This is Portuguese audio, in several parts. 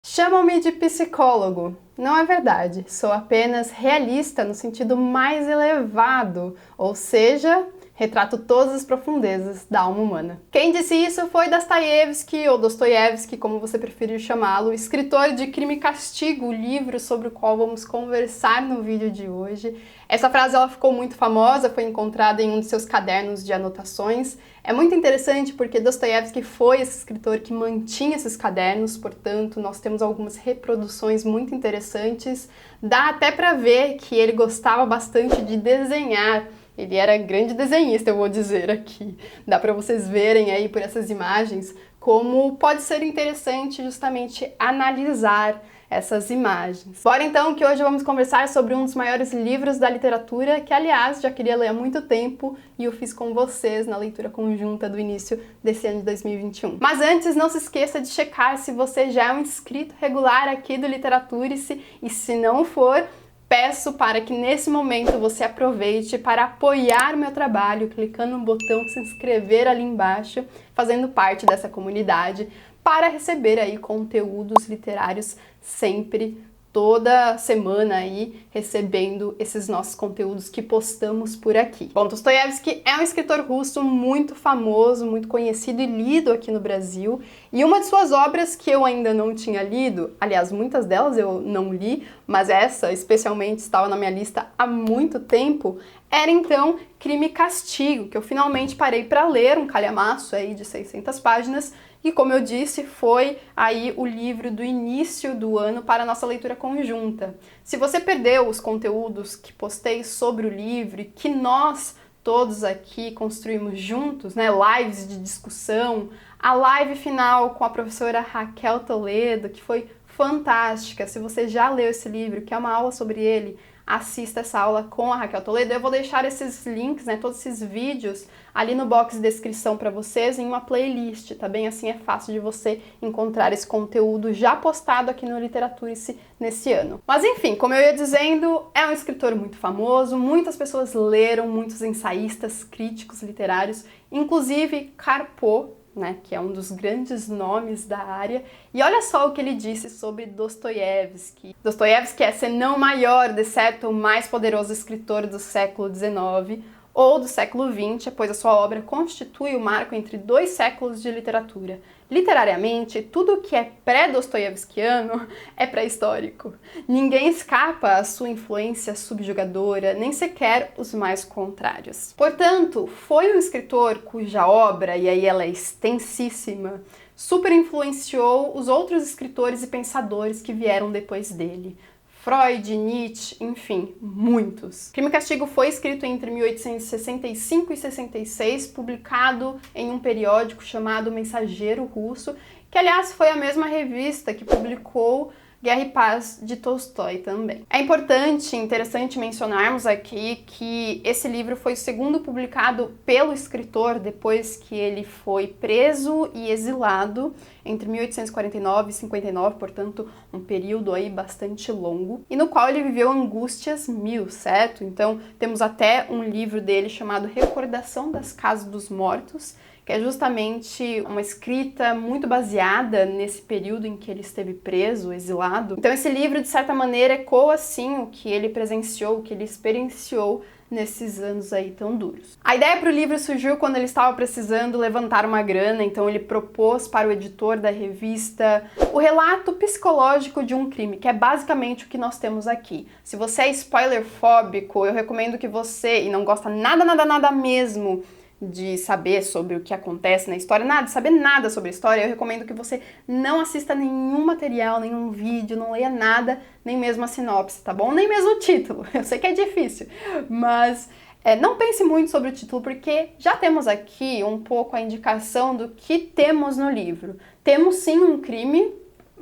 Chamam-me de psicólogo. Não é verdade, sou apenas realista no sentido mais elevado, ou seja, retrato todas as profundezas da alma humana. Quem disse isso foi Dostoiévski, ou Dostoiévski, como você preferir chamá-lo, escritor de Crime e Castigo, o livro sobre o qual vamos conversar no vídeo de hoje. Essa frase ela ficou muito famosa, foi encontrada em um de seus cadernos de anotações. É muito interessante porque Dostoiévski foi esse escritor que mantinha esses cadernos, portanto, nós temos algumas reproduções muito interessantes. Dá até para ver que ele gostava bastante de desenhar. Ele era grande desenhista, eu vou dizer aqui. Dá para vocês verem aí por essas imagens como pode ser interessante justamente analisar essas imagens. Bora então que hoje vamos conversar sobre um dos maiores livros da literatura, que aliás já queria ler há muito tempo e eu fiz com vocês na leitura conjunta do início desse ano de 2021. Mas antes, não se esqueça de checar se você já é um inscrito regular aqui do Literaturice e se não for, peço para que nesse momento você aproveite para apoiar o meu trabalho, clicando no botão se inscrever ali embaixo, fazendo parte dessa comunidade, para receber aí conteúdos literários sempre, toda semana aí, recebendo esses nossos conteúdos que postamos por aqui. Bom, Dostoiévski é um escritor russo muito famoso, muito conhecido e lido aqui no Brasil, e uma de suas obras que eu ainda não tinha lido, aliás, muitas delas eu não li, mas essa especialmente estava na minha lista há muito tempo, era então Crime e Castigo, que eu finalmente parei para ler, um calhamaço aí de 600 páginas, e como eu disse, foi aí o livro do início do ano para a nossa leitura conjunta. Se você perdeu os conteúdos que postei sobre o livro e que nós todos aqui construímos juntos, né, lives de discussão, a live final com a professora Raquel Toledo, que foi fantástica. Se você já leu esse livro, que é uma aula sobre ele, assista essa aula com a Raquel Toledo. Eu vou deixar esses links, né, todos esses vídeos ali no box de descrição para vocês em uma playlist, tá bem? Assim é fácil de você encontrar esse conteúdo já postado aqui no Literaturice nesse ano. Mas enfim, como eu ia dizendo, é um escritor muito famoso, muitas pessoas leram, muitos ensaístas, críticos literários, inclusive Karpov, né, que é um dos grandes nomes da área, e olha só o que ele disse sobre Dostoiévski. Dostoiévski é, se não maior, de certo, o mais poderoso escritor do século XIX ou do século XX, pois a sua obra constitui o marco entre dois séculos de literatura. Literariamente, tudo que é pré-dostoiévskiano é pré-histórico. Ninguém escapa à sua influência subjugadora, nem sequer os mais contrários. Portanto, foi um escritor cuja obra, e aí ela é extensíssima, super influenciou os outros escritores e pensadores que vieram depois dele. Freud, Nietzsche, enfim, muitos. Crime e Castigo foi escrito entre 1865 e 66, publicado em um periódico chamado Mensageiro Russo, que aliás foi a mesma revista que publicou Guerra e Paz de Tolstói também. É importante e interessante mencionarmos aqui que esse livro foi o segundo publicado pelo escritor depois que ele foi preso e exilado entre 1849 e 59, portanto, um período aí bastante longo, e no qual ele viveu angústias mil, certo? Então, temos até um livro dele chamado Recordação das Casas dos Mortos, que é justamente uma escrita muito baseada nesse período em que ele esteve preso, exilado. Então esse livro, de certa maneira, ecoa, sim, o que ele presenciou, o que ele experienciou nesses anos aí tão duros. A ideia para o livro surgiu quando ele estava precisando levantar uma grana, então ele propôs para o editor da revista o relato psicológico de um crime, que é basicamente o que nós temos aqui. Se você é spoilerfóbico, eu recomendo que você, e não gosta nada mesmo de saber sobre o que acontece na história, de saber nada sobre a história, eu recomendo que você não assista nenhum material, nenhum vídeo, não leia nada, nem mesmo a sinopse, tá bom? Nem mesmo o título, eu sei que é difícil, mas não pense muito sobre o título, porque já temos aqui um pouco a indicação do que temos no livro. Temos sim um crime,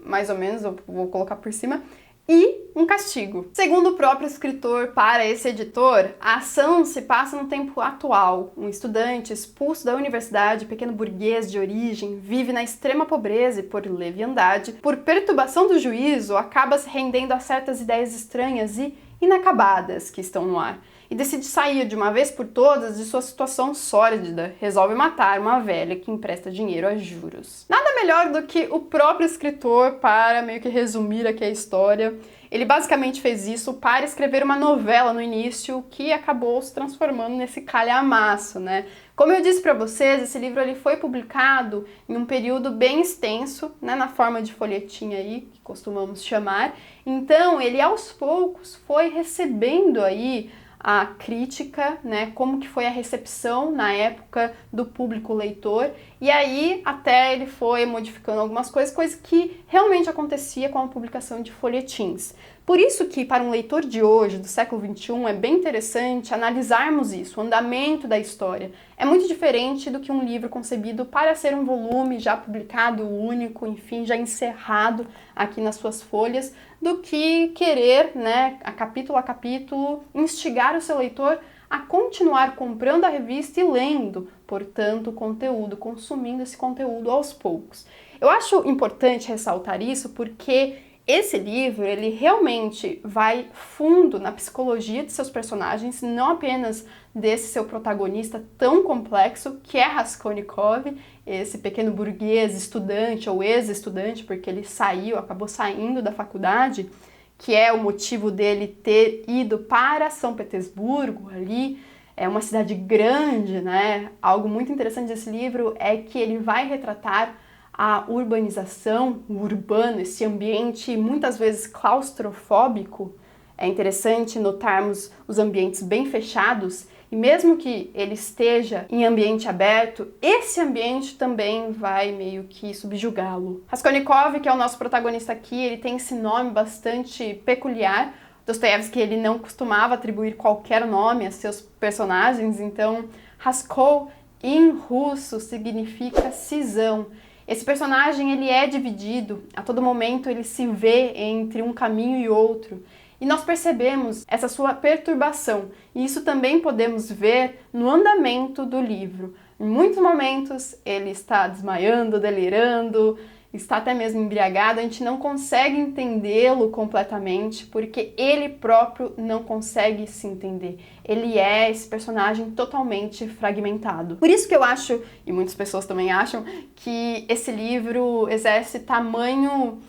mais ou menos, eu vou colocar por cima, e um castigo. Segundo o próprio escritor para esse editor, a ação se passa no tempo atual. Um estudante expulso da universidade, pequeno burguês de origem, vive na extrema pobreza e por leviandade, por perturbação do juízo, acaba se rendendo a certas ideias estranhas e inacabadas que estão no ar. e decide sair de uma vez por todas de sua situação sórdida. Resolve matar uma velha que empresta dinheiro a juros. Nada melhor do que o próprio escritor para meio que resumir aqui a história. Ele basicamente fez isso para escrever uma novela no início que acabou se transformando nesse calhamaço, né? Como eu disse para vocês, esse livro ele foi publicado em um período bem extenso, né, na forma de folhetim aí, que costumamos chamar. Então, ele aos poucos foi recebendo aí a crítica, né, como que foi a recepção na época do público leitor, e aí até ele foi modificando algumas coisas que realmente acontecia com a publicação de folhetins. Por isso que para um leitor de hoje, do século XXI, é bem interessante analisarmos isso, o andamento da história. É muito diferente do que um livro concebido para ser um volume já publicado, único, enfim, já encerrado aqui nas suas folhas, do que querer, né, a capítulo, instigar o seu leitor a continuar comprando a revista e lendo, portanto, o conteúdo, consumindo esse conteúdo aos poucos. Eu acho importante ressaltar isso porque esse livro, ele realmente vai fundo na psicologia de seus personagens, não apenas desse seu protagonista tão complexo, que é Raskolnikov, esse pequeno burguês estudante ou ex-estudante, porque ele acabou saindo da faculdade, que é o motivo dele ter ido para São Petersburgo, ali, é uma cidade grande, né? Algo muito interessante desse livro é que ele vai retratar a urbanização, o urbano, esse ambiente muitas vezes claustrofóbico. É interessante notarmos os ambientes bem fechados e mesmo que ele esteja em ambiente aberto, esse ambiente também vai meio que subjugá-lo. Raskolnikov, que é o nosso protagonista aqui, ele tem esse nome bastante peculiar. Dostoiévski, ele não costumava atribuir qualquer nome a seus personagens, então Raskol em russo significa cisão. Esse personagem ele é dividido, a todo momento ele se vê entre um caminho e outro. E nós percebemos essa sua perturbação, e isso também podemos ver no andamento do livro. Em muitos momentos ele está desmaiando, delirando, está até mesmo embriagado, a gente não consegue entendê-lo completamente, porque ele próprio não consegue se entender. Ele é esse personagem totalmente fragmentado. Por isso que eu acho, e muitas pessoas também acham, que esse livro exerce tamanho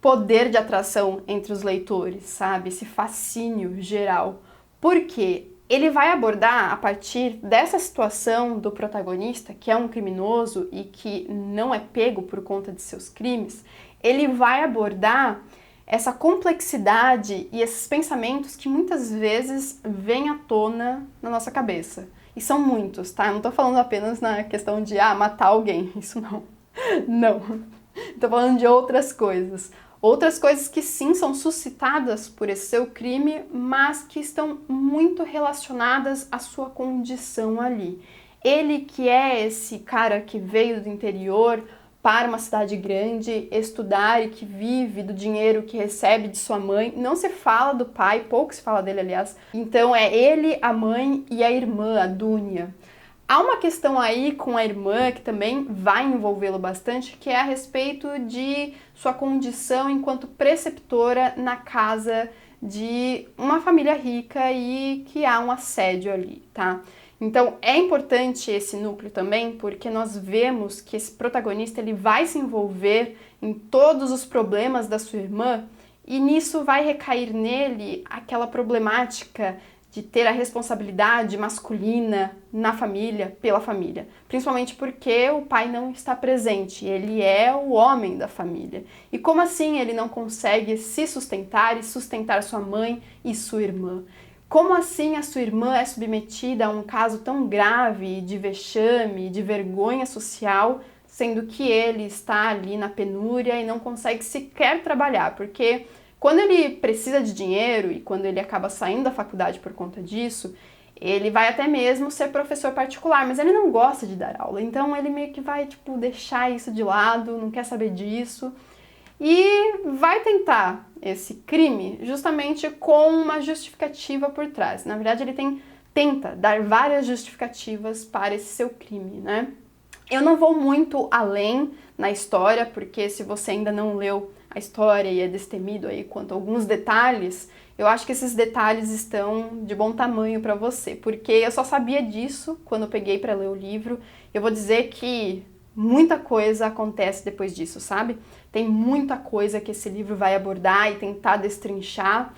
poder de atração entre os leitores, sabe? Esse fascínio geral. Por quê? Ele vai abordar, a partir dessa situação do protagonista, que é um criminoso e que não é pego por conta de seus crimes, ele vai abordar essa complexidade e esses pensamentos que muitas vezes vêm à tona na nossa cabeça. E são muitos, tá? Eu não tô falando apenas na questão de, matar alguém, isso não. Não. Tô falando de outras coisas. Outras coisas que sim são suscitadas por esse seu crime, mas que estão muito relacionadas à sua condição ali. Ele que é esse cara que veio do interior para uma cidade grande, estudar e que vive do dinheiro que recebe de sua mãe. Não se fala do pai, pouco se fala dele, aliás. Então é ele, a mãe e a irmã, a Dunya. Há uma questão aí com a irmã que também vai envolvê-lo bastante, que é a respeito de sua condição enquanto preceptora na casa de uma família rica e que há um assédio ali, tá? Então é importante esse núcleo também, porque nós vemos que esse protagonista ele vai se envolver em todos os problemas da sua irmã e nisso vai recair nele aquela problemática de ter a responsabilidade masculina na família, pela família. Principalmente porque o pai não está presente, ele é o homem da família. E como assim ele não consegue se sustentar e sustentar sua mãe e sua irmã? Como assim a sua irmã é submetida a um caso tão grave de vexame, de vergonha social, sendo que ele está ali na penúria e não consegue sequer trabalhar? Porque quando ele precisa de dinheiro e quando ele acaba saindo da faculdade por conta disso, ele vai até mesmo ser professor particular, mas ele não gosta de dar aula, então ele meio que vai, deixar isso de lado, não quer saber disso e vai tentar esse crime justamente com uma justificativa por trás. Na verdade, ele tenta dar várias justificativas para esse seu crime, né? Eu não vou muito além na história, porque se você ainda não leu a história e é destemido aí quanto a alguns detalhes, eu acho que esses detalhes estão de bom tamanho para você, porque eu só sabia disso quando eu peguei para ler o livro. Eu vou dizer que muita coisa acontece depois disso, sabe? Tem muita coisa que esse livro vai abordar e tentar destrinchar.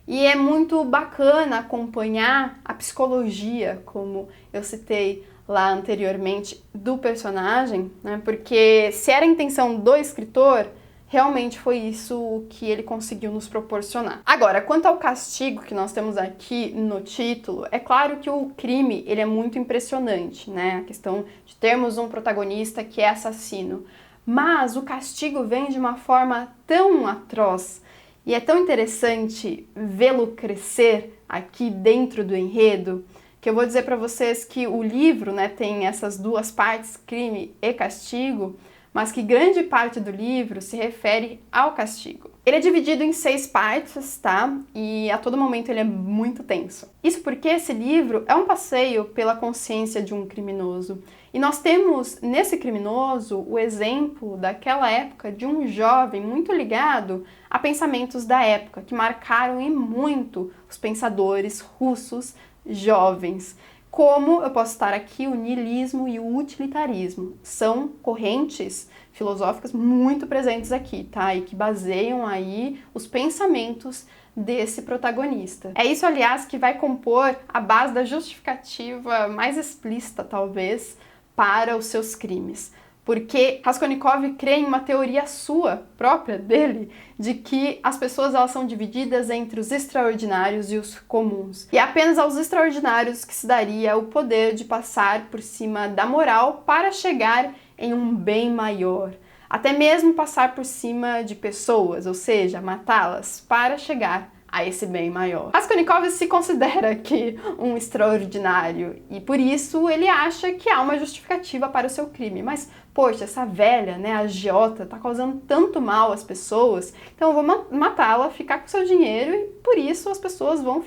E é muito bacana acompanhar a psicologia, como eu citei lá anteriormente, do personagem, né? Porque se era a intenção do escritor, realmente foi isso que ele conseguiu nos proporcionar. Agora, quanto ao castigo que nós temos aqui no título, é claro que o crime ele é muito impressionante, né? A questão de termos um protagonista que é assassino. Mas o castigo vem de uma forma tão atroz e é tão interessante vê-lo crescer aqui dentro do enredo, que eu vou dizer para vocês que o livro, né, tem essas duas partes, crime e castigo, mas que grande parte do livro se refere ao castigo. Ele é dividido em 6 partes, tá? E a todo momento ele é muito tenso. Isso porque esse livro é um passeio pela consciência de um criminoso. E nós temos nesse criminoso o exemplo daquela época de um jovem muito ligado a pensamentos da época, que marcaram e muito os pensadores russos jovens. Como eu posso citar aqui o niilismo e o utilitarismo. São correntes filosóficas muito presentes aqui, tá? E que baseiam aí os pensamentos desse protagonista. É isso, aliás, que vai compor a base da justificativa mais explícita, talvez, para os seus crimes. Porque Raskolnikov crê em uma teoria sua, própria dele, de que as pessoas elas são divididas entre os extraordinários e os comuns. E é apenas aos extraordinários que se daria o poder de passar por cima da moral para chegar em um bem maior. Até mesmo passar por cima de pessoas, ou seja, matá-las, para chegar a esse bem maior. Raskolnikov se considera aqui um extraordinário e por isso ele acha que há uma justificativa para o seu crime. Mas, poxa, essa velha, né, a agiota, tá causando tanto mal às pessoas, então eu vou matá-la, ficar com seu dinheiro e por isso as pessoas vão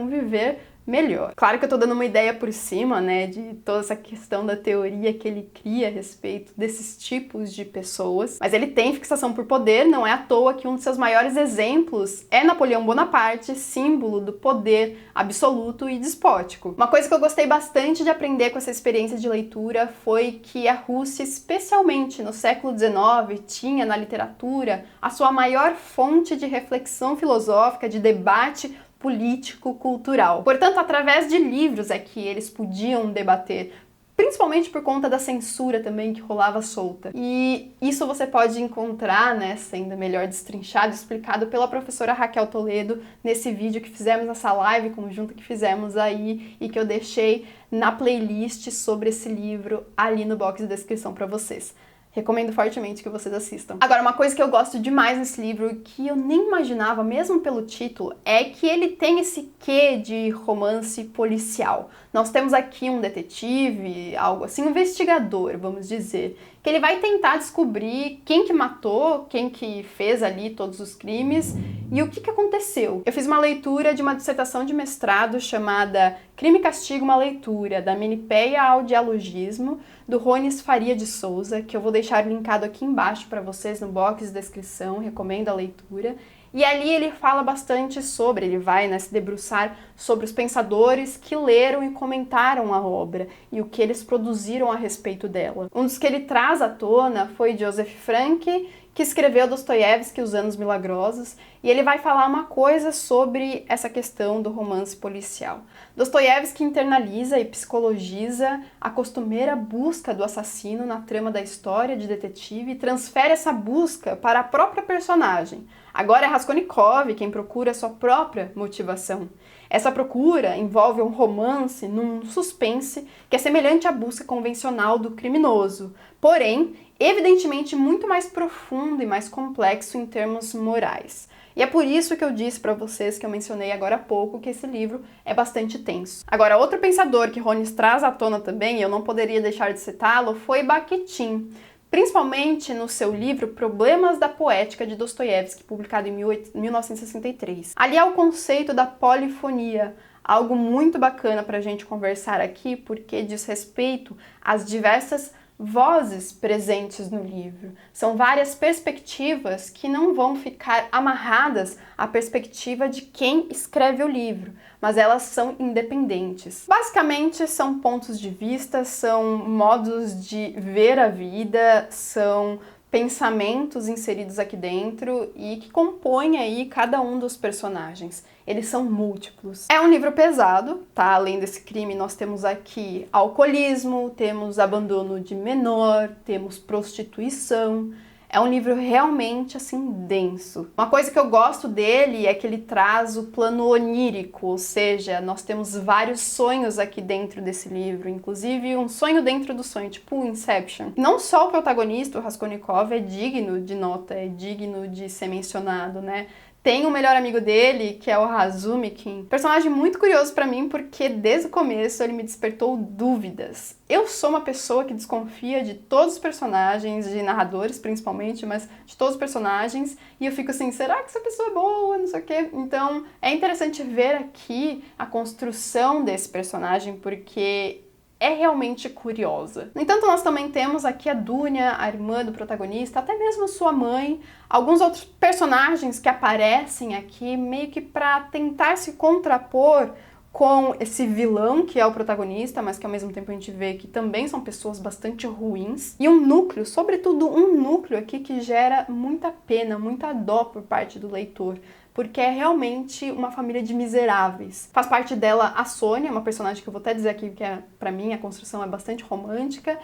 viver melhor. Claro que eu tô dando uma ideia por cima, né, de toda essa questão da teoria que ele cria a respeito desses tipos de pessoas, mas ele tem fixação por poder, não é à toa que um dos seus maiores exemplos é Napoleão Bonaparte, símbolo do poder absoluto e despótico. Uma coisa que eu gostei bastante de aprender com essa experiência de leitura foi que a Rússia, especialmente no século XIX, tinha na literatura a sua maior fonte de reflexão filosófica, de debate político-cultural. Portanto, através de livros é que eles podiam debater, principalmente por conta da censura também que rolava solta. E isso você pode encontrar, né, sendo melhor destrinchado, explicado pela professora Raquel Toledo nesse vídeo que fizemos, nessa live conjunta que fizemos aí e que eu deixei na playlist sobre esse livro ali no box de descrição para vocês. Recomendo fortemente que vocês assistam. Agora, uma coisa que eu gosto demais nesse livro, que eu nem imaginava, mesmo pelo título, é que ele tem esse quê de romance policial. Nós temos aqui um detetive, algo assim, um investigador, vamos dizer, que ele vai tentar descobrir quem que matou, quem que fez ali todos os crimes e o que que aconteceu. Eu fiz uma leitura de uma dissertação de mestrado chamada Crime e Castigo, uma leitura, da Menipeia ao Dialogismo, do Rones Faria de Souza, que eu vou deixar linkado aqui embaixo para vocês no box de descrição, recomendo a leitura. E ali ele fala bastante sobre, ele vai, né, se debruçar sobre os pensadores que leram e comentaram a obra e o que eles produziram a respeito dela. Um dos que ele traz à tona foi Joseph Frank, que escreveu Dostoiévski, Os Anos Milagrosos, e ele vai falar uma coisa sobre essa questão do romance policial. Dostoiévski internaliza e psicologiza a costumeira busca do assassino na trama da história de detetive e transfere essa busca para a própria personagem. Agora é Raskolnikov quem procura a sua própria motivação. Essa procura envolve um romance num suspense que é semelhante à busca convencional do criminoso, porém, evidentemente muito mais profundo e mais complexo em termos morais. E é por isso que eu disse para vocês, que eu mencionei agora há pouco, que esse livro é bastante tenso. Agora, outro pensador que Rones traz à tona também, e eu não poderia deixar de citá-lo, foi Bakhtin, principalmente no seu livro Problemas da Poética de Dostoiévski, publicado em 1963. Ali há o conceito da polifonia, algo muito bacana para a gente conversar aqui, porque diz respeito às diversas vozes presentes no livro. São várias perspectivas que não vão ficar amarradas à perspectiva de quem escreve o livro, mas elas são independentes. Basicamente, são pontos de vista, são modos de ver a vida, são pensamentos inseridos aqui dentro e que compõem aí cada um dos personagens. Eles são múltiplos. É um livro pesado, tá? Além desse crime, nós temos aqui alcoolismo, temos abandono de menor, temos prostituição. É um livro realmente, assim, denso. Uma coisa que eu gosto dele é que ele traz o plano onírico, ou seja, nós temos vários sonhos aqui dentro desse livro, inclusive um sonho dentro do sonho, tipo o Inception. Não só o protagonista, o Raskolnikov, é digno de nota, é digno de ser mencionado, né? Tem o melhor amigo dele, que é o Razumikin. Personagem muito curioso pra mim, porque desde o começo ele me despertou dúvidas. Eu sou uma pessoa que desconfia de todos os personagens, de narradores principalmente, mas de todos os personagens, e eu fico assim, será que essa pessoa é boa, não sei o quê? Então é interessante ver aqui a construção desse personagem, porque é realmente curiosa. No entanto, nós também temos aqui a Dunya, a irmã do protagonista, até mesmo sua mãe, alguns outros personagens que aparecem aqui meio que para tentar se contrapor com esse vilão que é o protagonista, mas que ao mesmo tempo a gente vê que também são pessoas bastante ruins. E um núcleo, sobretudo um núcleo aqui que gera muita pena, muita dó por parte do leitor, porque é realmente uma família de miseráveis. Faz parte dela a Sônia, uma personagem que eu vou até dizer aqui que pra mim a construção é bastante romântica.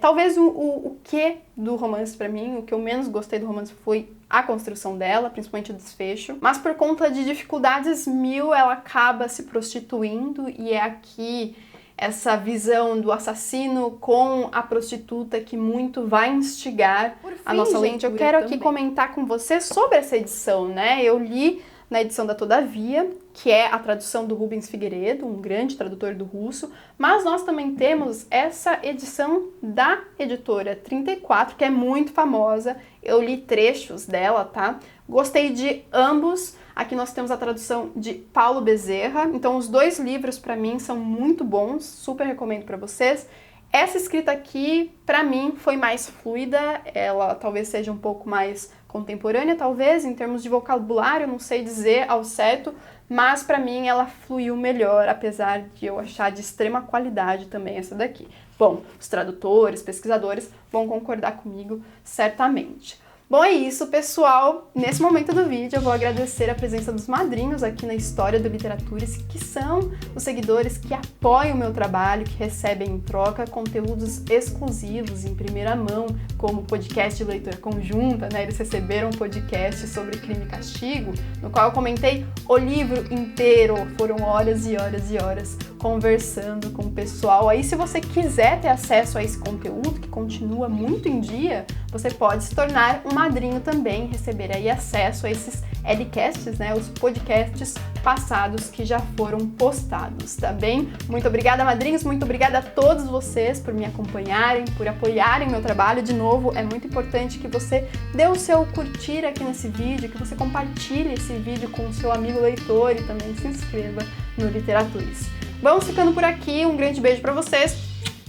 Talvez o quê do romance pra mim, o que eu menos gostei do romance foi a construção dela, principalmente o desfecho. Mas por conta de dificuldades mil, ela acaba se prostituindo e é aqui essa visão do assassino com a prostituta que muito vai instigar a nossa leitura. Eu quero aqui comentar com você sobre essa edição, né? Eu li na edição da Todavia, que é a tradução do Rubens Figueiredo, um grande tradutor do russo, mas nós também temos essa edição da editora 34, que é muito famosa. Eu li trechos dela, tá? Gostei de ambos. Aqui nós temos a tradução de Paulo Bezerra, então os dois livros para mim são muito bons, super recomendo para vocês. Essa escrita aqui, para mim, foi mais fluida, ela talvez seja um pouco mais contemporânea, talvez, em termos de vocabulário, não sei dizer ao certo, mas para mim ela fluiu melhor, apesar de eu achar de extrema qualidade também essa daqui. Bom, os tradutores, pesquisadores vão concordar comigo certamente. Bom, é isso, pessoal. Nesse momento do vídeo eu vou agradecer a presença dos madrinhos aqui na História do Literaturas, que são os seguidores que apoiam o meu trabalho, que recebem em troca conteúdos exclusivos em primeira mão, como o podcast de leitura conjunta, né? Eles receberam um podcast sobre Crime e Castigo, no qual eu comentei o livro inteiro. Foram horas e horas e horas conversando com o pessoal. Aí, se você quiser ter acesso a esse conteúdo, que continua muito em dia, você pode se tornar um madrinho também, receber aí acesso a esses LCasts, né, os podcasts passados que já foram postados, tá bem? Muito obrigada, madrinhos, muito obrigada a todos vocês por me acompanharem, por apoiarem meu trabalho. De novo, é muito importante que você dê o seu curtir aqui nesse vídeo, que você compartilhe esse vídeo com o seu amigo leitor e também se inscreva no Literaturas. Vamos ficando por aqui, um grande beijo pra vocês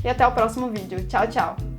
e até o próximo vídeo. Tchau, tchau!